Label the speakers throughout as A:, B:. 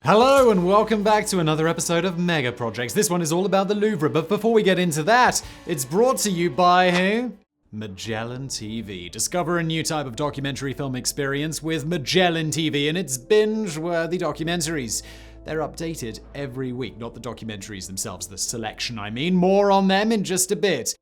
A: Hello and welcome back to another episode of Mega Projects. This one is all about the Louvre, but before we get into that, it's brought to you by who? Magellan TV. Discover a new type of documentary film experience with Magellan TV and its binge-worthy documentaries. They're updated every week, not the documentaries themselves, the selection I mean. More on them in just a bit.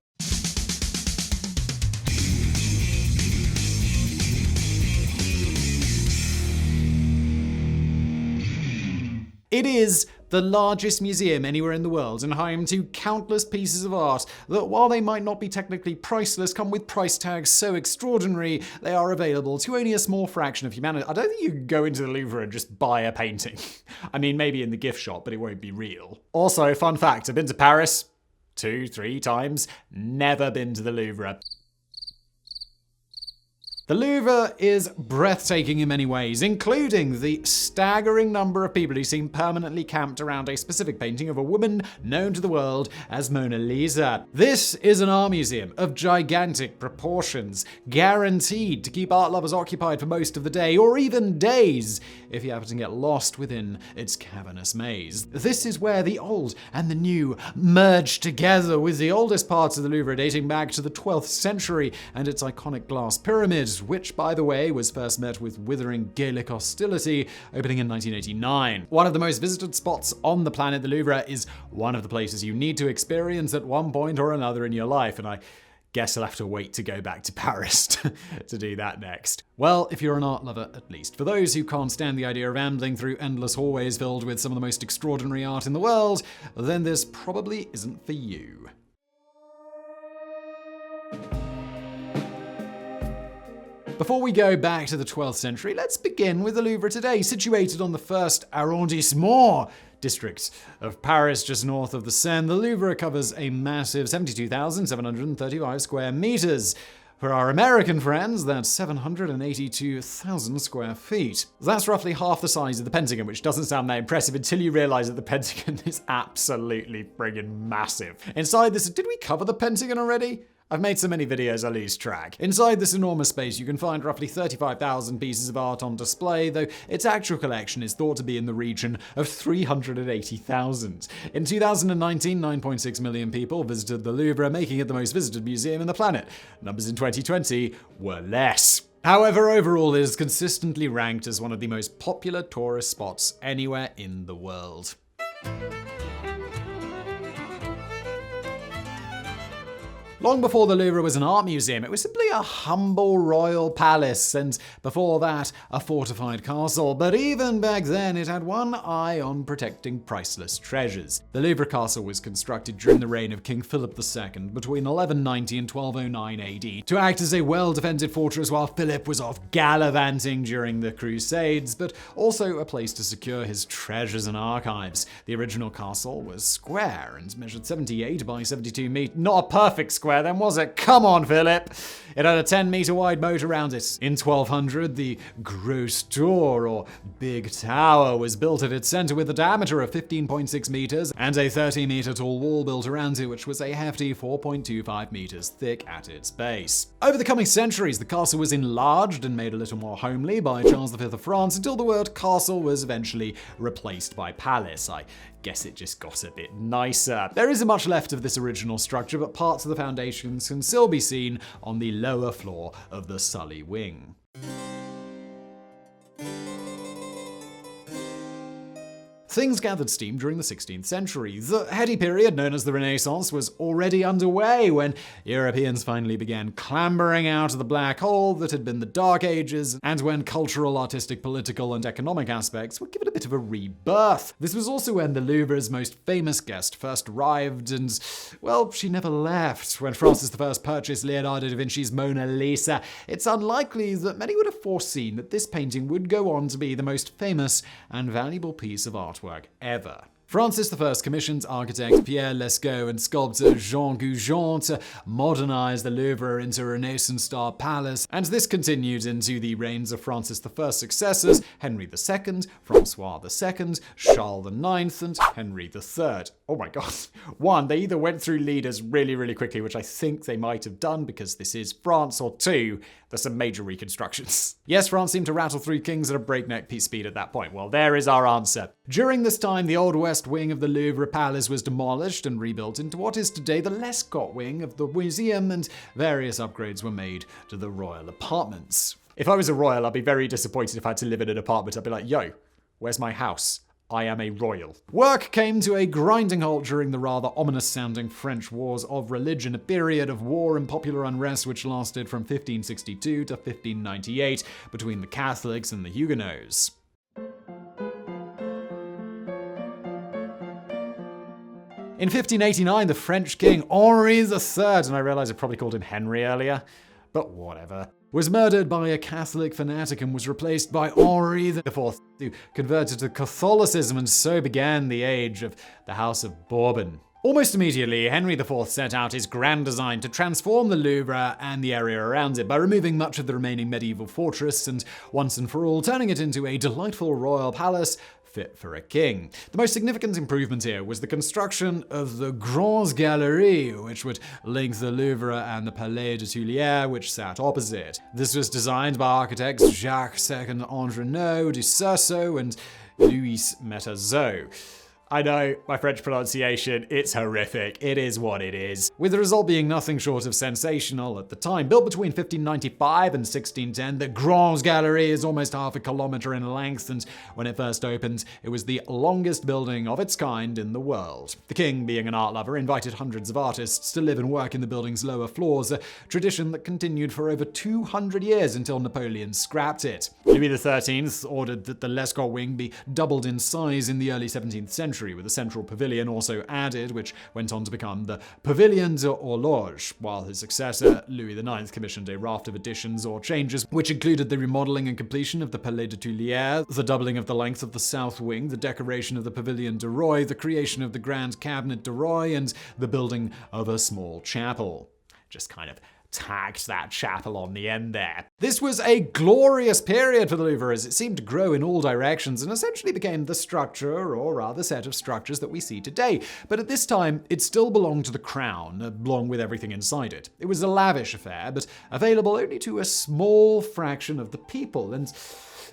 A: It is the largest museum anywhere in the world and home to countless pieces of art that, while they might not be technically priceless, come with price tags so extraordinary they are available to only a small fraction of humanity. I don't think you can go into the Louvre and just buy a painting. I mean, maybe in the gift shop, but it won't be real. Also, fun fact, I've been to Paris 2-3 times, never been to the Louvre. The Louvre is breathtaking in many ways, including the staggering number of people who seem permanently camped around a specific painting of a woman known to the world as Mona Lisa. This is an art museum of gigantic proportions, guaranteed to keep art lovers occupied for most of the day, or even days, if you happen to get lost within its cavernous maze. This is where the old and the new merge together, with the oldest parts of the Louvre dating back to the 12th century and its iconic glass pyramids, which, by the way, was first met with withering Gaelic hostility, opening in 1989. One of the most visited spots on the planet, the Louvre, is one of the places you need to experience at one point or another in your life, and I guess I'll have to wait to go back to Paris to do that next. Well, if you're an art lover, at least. For those who can't stand the idea of ambling through endless hallways filled with some of the most extraordinary art in the world, then this probably isn't for you. Before we go back to the 12th century, let's begin with the Louvre today, situated on the first arrondissement district of Paris, just north of the Seine. The Louvre covers a massive 72,735 square meters. For our American friends, that's 782,000 square feet. That's roughly half the size of the Pentagon, which doesn't sound that impressive until you realize that the Pentagon is absolutely friggin' massive. Inside this, did we cover the Pentagon already? I've made so many videos I lose track. Inside this enormous space, you can find roughly 35,000 pieces of art on display, though its actual collection is thought to be in the region of 380,000. In 2019, 9.6 million people visited the Louvre, making it the most visited museum in the planet. Numbers in 2020 were less. However, overall, it is consistently ranked as one of the most popular tourist spots anywhere in the world. Long before the Louvre was an art museum, it was simply a humble royal palace, and before that, a fortified castle. But even back then, it had one eye on protecting priceless treasures. The Louvre castle was constructed during the reign of King Philip II between 1190 and 1209 AD to act as a well-defended fortress while Philip was off gallivanting during the Crusades, but also a place to secure his treasures and archives. The original castle was square and measured 78 by 72 meters. Not a perfect square then, was it? Come on, Philip! It had a 10-meter wide moat around it. In 1200, the Grosse Tour, or Big Tower, was built at its center with a diameter of 15.6 meters and a 30-meter tall wall built around it, which was a hefty 4.25 meters thick at its base. Over the coming centuries, the castle was enlarged and made a little more homely by Charles V of France until the word castle was eventually replaced by palace. I guess it just got a bit nicer. There isn't much left of this original structure, but parts of the foundations can still be seen on the lower floor of the Sully wing. Things gathered steam during the 16th century. The heady period, known as the Renaissance, was already underway when Europeans finally began clambering out of the black hole that had been the Dark Ages, and when cultural, artistic, political, and economic aspects were given a bit of a rebirth. This was also when the Louvre's most famous guest first arrived, and, well, she never left. When Francis I purchased Leonardo da Vinci's Mona Lisa, it's unlikely that many would have foreseen that this painting would go on to be the most famous and valuable piece of artwork ever. Francis I commissioned architect Pierre Lescot and sculptor Jean Goujon to modernize the Louvre into a Renaissance-style palace, and this continued into the reigns of Francis I's successors, Henry II, Francois II, Charles IX, and Henry III. Oh my god. One, they either went through leaders really, really quickly, which I think they might have done because this is France, or two, there's some major reconstructions. Yes, France seemed to rattle through kings at a breakneck speed at that point. Well, there is our answer. During this time, the old west wing of the Louvre Palace was demolished and rebuilt into what is today the Lescot wing of the museum, and various upgrades were made to the royal apartments. If I was a royal, I'd be very disappointed if I had to live in an apartment. I'd be like, yo, where's my house? I am a royal. Work came to a grinding halt during the rather ominous-sounding French Wars of Religion, a period of war and popular unrest which lasted from 1562 to 1598 between the Catholics and the Huguenots. In 1589, the French king Henri III, and I realize I probably called him Henry earlier, but whatever, was murdered by a Catholic fanatic and was replaced by Henri IV, who converted to Catholicism, and so began the age of the House of Bourbon. Almost immediately, Henry IV set out his grand design to transform the Louvre and the area around it by removing much of the remaining medieval fortress and, once and for all, turning it into a delightful royal palace fit for a king. The most significant improvement here was the construction of the Grandes Galeries, which would link the Louvre and the Palais des Tuileries, which sat opposite. This was designed by architects Jacques II Andrenot du Cerceau and Louis Metazot. I know, my French pronunciation, it's horrific. It is what it is. With the result being nothing short of sensational at the time. Built between 1595 and 1610, the Grandes Galeries is almost half a kilometer in length, and when it first opened, it was the longest building of its kind in the world. The king, being an art lover, invited hundreds of artists to live and work in the building's lower floors, a tradition that continued for over 200 years until Napoleon scrapped it. Louis XIII ordered that the Lescot wing be doubled in size in the early 17th century, with a central pavilion also added, which went on to become the Pavillon de Horloge, while his successor, Louis IX, commissioned a raft of additions or changes, which included the remodeling and completion of the Palais des Tuileries, the doubling of the length of the south wing, the decoration of the Pavillon de Roy, the creation of the Grand Cabinet de Roy, and the building of a small chapel. Just kind of tagged that chapel on the end there. This was a glorious period for the Louvre, as it seemed to grow in all directions and essentially became the structure, or rather set of structures, that we see today. But at this time, it still belonged to the crown, along with everything inside it. It was a lavish affair, but available only to a small fraction of the people, and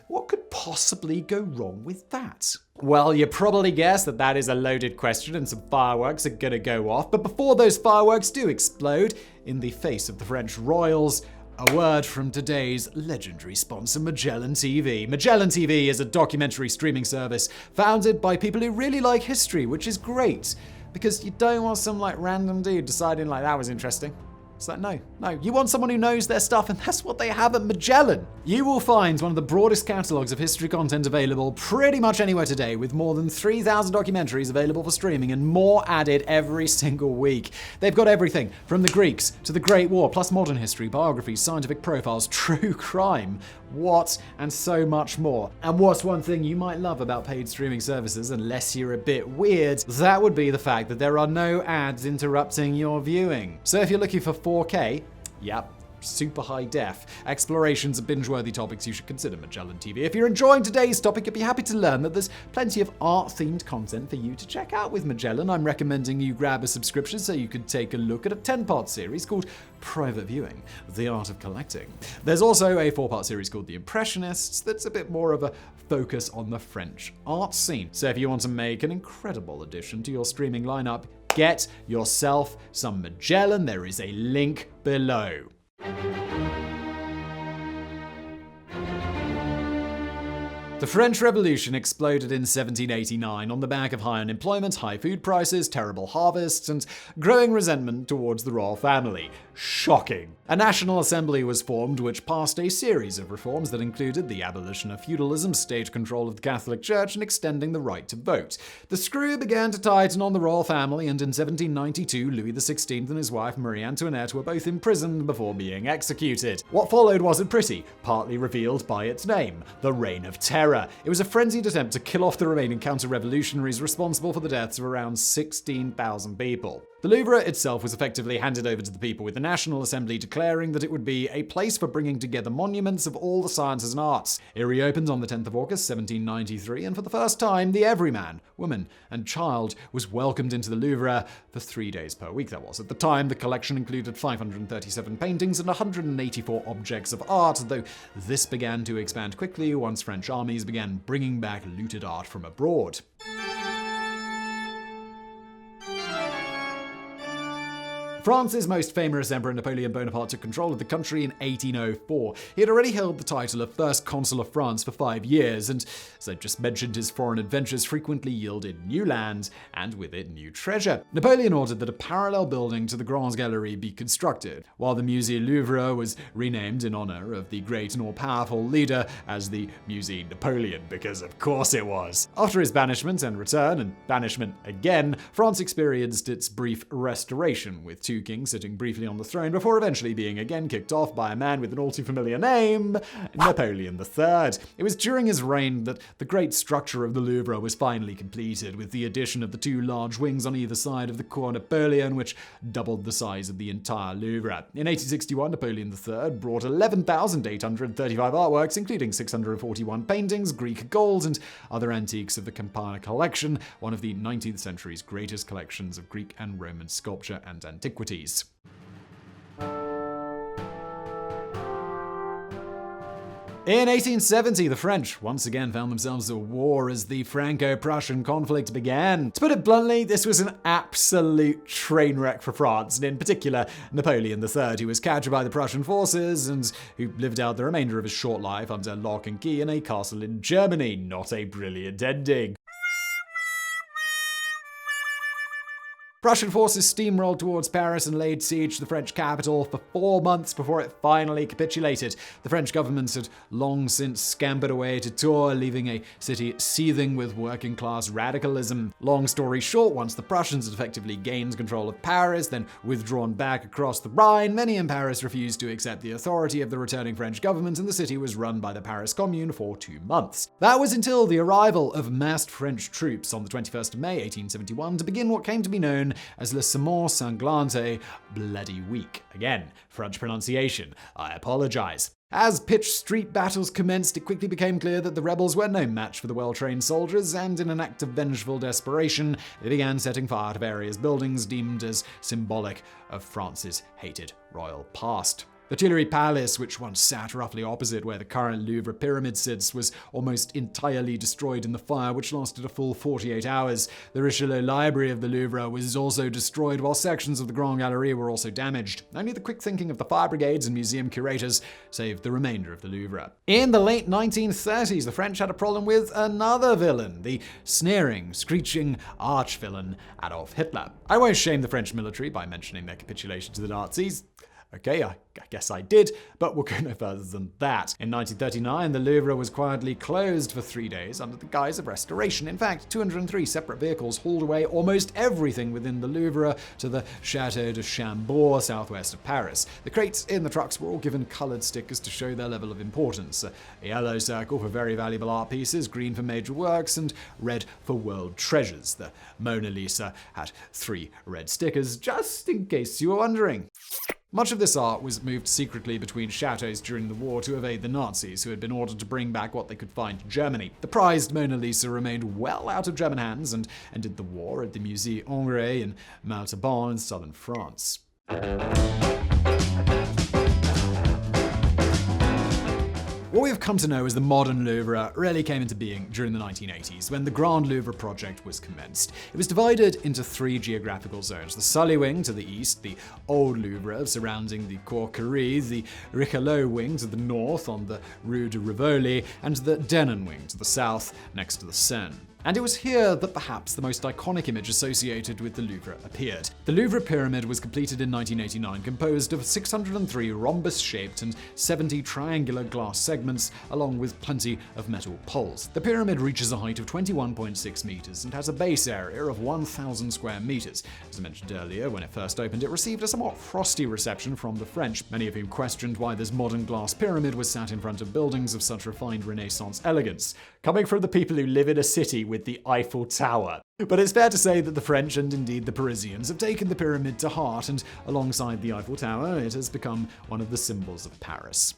A: what could possibly go wrong with that? Well, you probably guessed that that is a loaded question and some fireworks are gonna go off, but before those fireworks do explode in the face of the French royals, a word from today's legendary sponsor, Magellan TV. Magellan TV is a documentary streaming service founded by people who really like history, which is great, because you don't want some random dude deciding that was interesting. It's no. You want someone who knows their stuff, and that's what they have at Magellan. You will find one of the broadest catalogs of history content available pretty much anywhere today, with more than 3,000 documentaries available for streaming and more added every single week. They've got everything from the Greeks to the Great War, plus modern history, biographies, scientific profiles, true crime, and so much more. And what's one thing you might love about paid streaming services, unless you're a bit weird? That would be the fact that there are no ads interrupting your viewing. So if you're looking for 4K, yep, super high def explorations of binge-worthy topics, you should consider Magellan TV. If you're enjoying today's topic, you'd be happy to learn that there's plenty of art-themed content for you to check out with Magellan. I'm recommending you grab a subscription so you could take a look at a 10-part series called Private Viewing, The Art of Collecting. There's also a 4-part series called The Impressionists that's a bit more of a focus on the French art scene. So if you want to make an incredible addition to your streaming lineup, get yourself some Magellan. There is a link below. The French Revolution exploded in 1789 on the back of high unemployment, high food prices, terrible harvests, and growing resentment towards the royal family. shocking. A National Assembly was formed which passed a series of reforms that included the abolition of feudalism, state control of the Catholic Church, and extending the right to vote. The screw began to tighten on the royal family, and in 1792, Louis XVI and his wife Marie Antoinette were both imprisoned before being executed. What followed wasn't pretty, partly revealed by its name, the Reign of Terror. It was a frenzied attempt to kill off the remaining counter-revolutionaries responsible for the deaths of around 16,000 people. The Louvre itself was effectively handed over to the people, with the National Assembly declaring that it would be a place for bringing together monuments of all the sciences and arts. It reopened on the 10th of August, 1793, and for the first time, the everyman, woman, and child was welcomed into the Louvre for 3 days per week. That was. At the time, the collection included 537 paintings and 184 objects of art, though this began to expand quickly once French armies began bringing back looted art from abroad. France's most famous emperor, Napoleon Bonaparte, took control of the country in 1804. He had already held the title of First Consul of France for 5 years, and as I just mentioned, his foreign adventures frequently yielded new lands, and with it, new treasure. Napoleon ordered that a parallel building to the Grand Gallery be constructed, while the Musée Louvre was renamed in honor of the great and all-powerful leader as the Musée Napoleon, because of course it was. After his banishment and return, and banishment again, France experienced its brief restoration, with two kings sitting briefly on the throne before eventually being again kicked off by a man with an all-too-familiar name, Napoleon III. It was during his reign that the great structure of the Louvre was finally completed, with the addition of the two large wings on either side of the Cour Napoleon, which doubled the size of the entire Louvre. In 1861, Napoleon III brought 11,835 artworks, including 641 paintings, Greek gold, and other antiques of the Campana collection, one of the 19th century's greatest collections of Greek and Roman sculpture and antiquities. In 1870, the French once again found themselves at war as the Franco-Prussian conflict began. To put it bluntly, this was an absolute train wreck for France, and in particular, Napoleon III, who was captured by the Prussian forces and who lived out the remainder of his short life under lock and key in a castle in Germany. Not a brilliant ending. Prussian forces steamrolled towards Paris and laid siege to the French capital for 4 months before it finally capitulated. The French government had long since scampered away to Tours, leaving a city seething with working-class radicalism. Long story short, once the Prussians had effectively gained control of Paris, then withdrawn back across the Rhine, many in Paris refused to accept the authority of the returning French government, and the city was run by the Paris Commune for 2 months. That was until the arrival of massed French troops on the 21st of May, 1871, to begin what came to be known as Le Semaine Sanglante, Bloody Week. Again, French pronunciation. I apologize. As pitched street battles commenced, it quickly became clear that the rebels were no match for the well-trained soldiers, and in an act of vengeful desperation, they began setting fire to various buildings deemed as symbolic of France's hated royal past. The Tuileries Palace, which once sat roughly opposite where the current Louvre pyramid sits, was almost entirely destroyed in the fire, which lasted a full 48 hours. The Richelieu Library of the Louvre was also destroyed, while sections of the Grand Gallery were also damaged. Only the quick thinking of the fire brigades and museum curators saved the remainder of the Louvre. In the late 1930s, the French had a problem with another villain, the sneering, screeching arch-villain Adolf Hitler. I won't shame the French military by mentioning their capitulation to the Nazis. Okay, I guess I did, but we'll go no further than that. In 1939, the Louvre was quietly closed for 3 days under the guise of restoration. In fact, 203 separate vehicles hauled away almost everything within the Louvre to the Château de Chambord, southwest of Paris. The crates in the trucks were all given colored stickers to show their level of importance. A yellow circle for very valuable art pieces, green for major works, and red for world treasures. The Mona Lisa had 3 red stickers, just in case you were wondering. Much of this art was moved secretly between chateaus during the war to evade the Nazis, who had been ordered to bring back what they could find to Germany. The prized Mona Lisa remained well out of German hands and ended the war at the Musée Hongrois in Montauban in southern France. What we have come to know as the modern Louvre really came into being during the 1980s, when the Grand Louvre project was commenced. It was divided into 3 geographical zones: the Sully wing to the east, the Old Louvre surrounding the Cour Curie, the Richelieu wing to the north on the Rue de Rivoli, and the Denon wing to the south next to the Seine. And it was here that perhaps the most iconic image associated with the Louvre appeared. The Louvre Pyramid was completed in 1989, composed of 603 rhombus-shaped and 70 triangular glass segments, along with plenty of metal poles. The pyramid reaches a height of 21.6 meters and has a base area of 1,000 square meters. As I mentioned earlier, when it first opened, it received a somewhat frosty reception from the French, many of whom questioned why this modern glass pyramid was sat in front of buildings of such refined Renaissance elegance, coming from the people who live in a city with the Eiffel Tower. But it's fair to say that the French, and indeed the Parisians, have taken the pyramid to heart, and alongside the Eiffel Tower, it has become one of the symbols of Paris.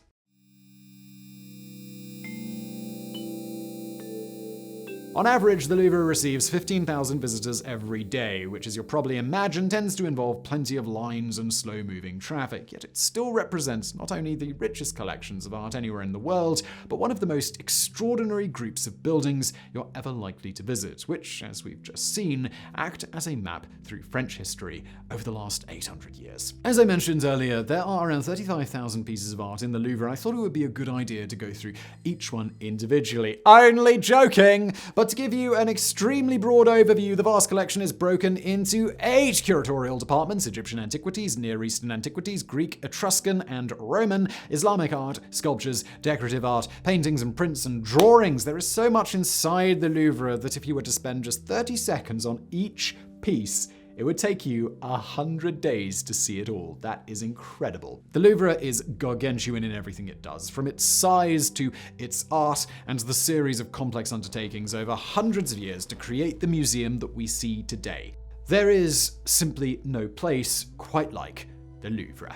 A: On average, the Louvre receives 15,000 visitors every day, which, as you'll probably imagine, tends to involve plenty of lines and slow-moving traffic, yet it still represents not only the richest collections of art anywhere in the world, but one of the most extraordinary groups of buildings you're ever likely to visit, which, as we've just seen, act as a map through French history over the last 800 years. As I mentioned earlier, there are around 35,000 pieces of art in the Louvre. I thought it would be a good idea to go through each one individually. Only joking! But to give you an extremely broad overview, the vast collection is broken into 8 curatorial departments: Egyptian antiquities, Near Eastern antiquities, Greek, Etruscan, and Roman, Islamic art, sculptures, decorative art, paintings and prints and drawings. There is so much inside the Louvre that if you were to spend just 30 seconds on each piece, it would take you 100 days to see it all. That is incredible. The Louvre is gargantuan in everything it does, from its size to its art and the series of complex undertakings over hundreds of years to create the museum that we see today. There is simply no place quite like the Louvre.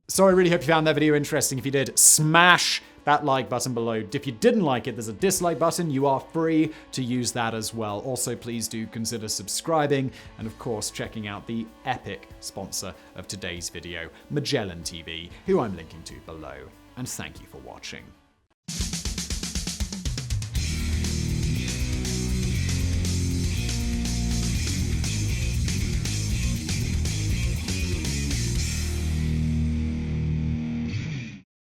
A: So I really hope you found that video interesting. If you did, smash that like button below. If you didn't like it, there's a dislike button. You are free to use that as well. Also, please do consider subscribing and, of course, checking out the epic sponsor of today's video, Magellan TV, who I'm linking to below. And thank you for watching.